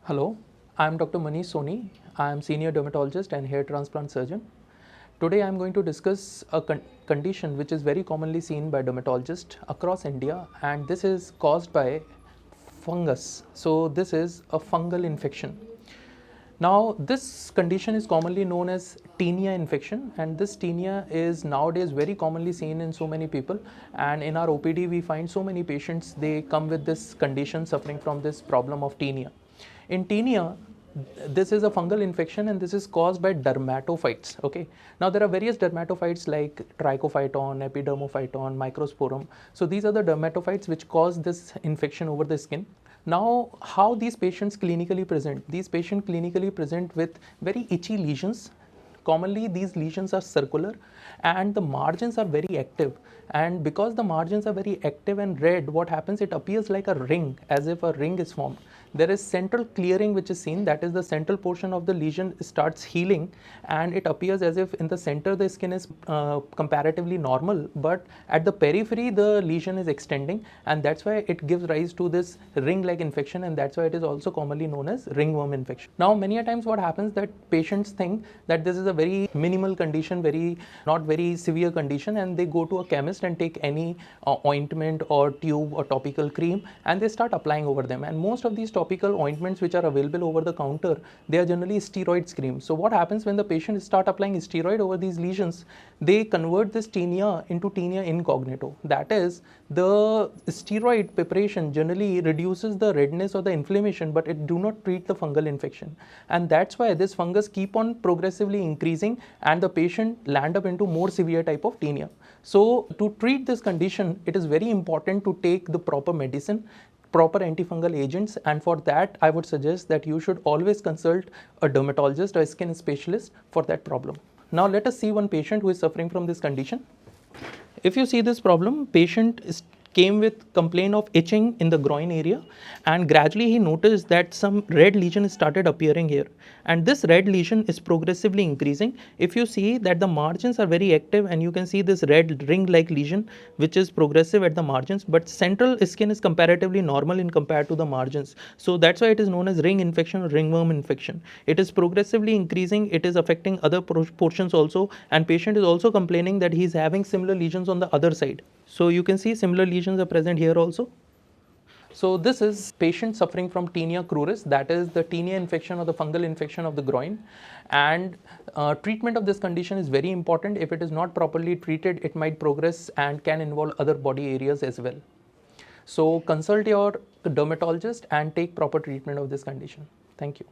Hello, I am Dr. Manish Soni. I am senior dermatologist and hair transplant surgeon. Today I am going to discuss a condition which is very commonly seen by dermatologists across India, and this is caused by fungus. So this is a fungal infection. Now this condition is commonly known as tinea infection, and this tinea is nowadays very commonly seen in so many people, and in our OPD we find so many patients, they come with this condition suffering from this problem of tinea. In tinea, this is a fungal infection and this is caused by dermatophytes. Okay, now there are various dermatophytes like trichophyton, epidermophyton, microsporum. So these are the dermatophytes which cause this infection over the skin. Now, how these patients clinically present? These patients clinically present with very itchy lesions. Commonly, these lesions are circular and the margins are very active. And because the margins are very active and red, what happens? It appears like a ring, as if a ring is formed. There is central clearing which is seen, that is the central portion of the lesion starts healing, and it appears as if in the center the skin is comparatively normal, but at the periphery the lesion is extending, and that's why it gives rise to this ring-like infection, and that's why it is also commonly known as ringworm infection. Now many a times what happens that patients think that this is a very minimal condition, not very severe condition, and they go to a chemist and take any ointment or tube or topical cream and they start applying over them. And most of these topical ointments which are available over the counter, they are generally steroid creams. So what happens when the patient start applying steroid over these lesions? They convert this tinea into tinea incognito. That is, the steroid preparation generally reduces the redness or the inflammation, but it do not treat the fungal infection. And that's why this fungus keep on progressively increasing and the patient land up into more severe type of tinea. So to treat this condition, it is very important to take the proper medicine, proper antifungal agents, and for that I would suggest that you should always consult a dermatologist or a skin specialist for that problem. Now let us see one patient who is suffering from this condition. If you see this problem, patient came with complaint of itching in the groin area, and gradually he noticed that some red lesion started appearing here, and this red lesion is progressively increasing. If you see that the margins are very active, and you can see this red ring like lesion which is progressive at the margins, but central skin is comparatively normal in compared to the margins. So that's why it is known as ring infection or ringworm infection. It is progressively increasing, it is affecting other portions also, and patient is also complaining that he is having similar lesions on the other side. So you can see similar lesions are present here also. So this is patient suffering from tinea cruris, that is the tinea infection or the fungal infection of the groin. And treatment of this condition is very important. If it is not properly treated, it might progress and can involve other body areas as well. So consult your dermatologist and take proper treatment of this condition. Thank you.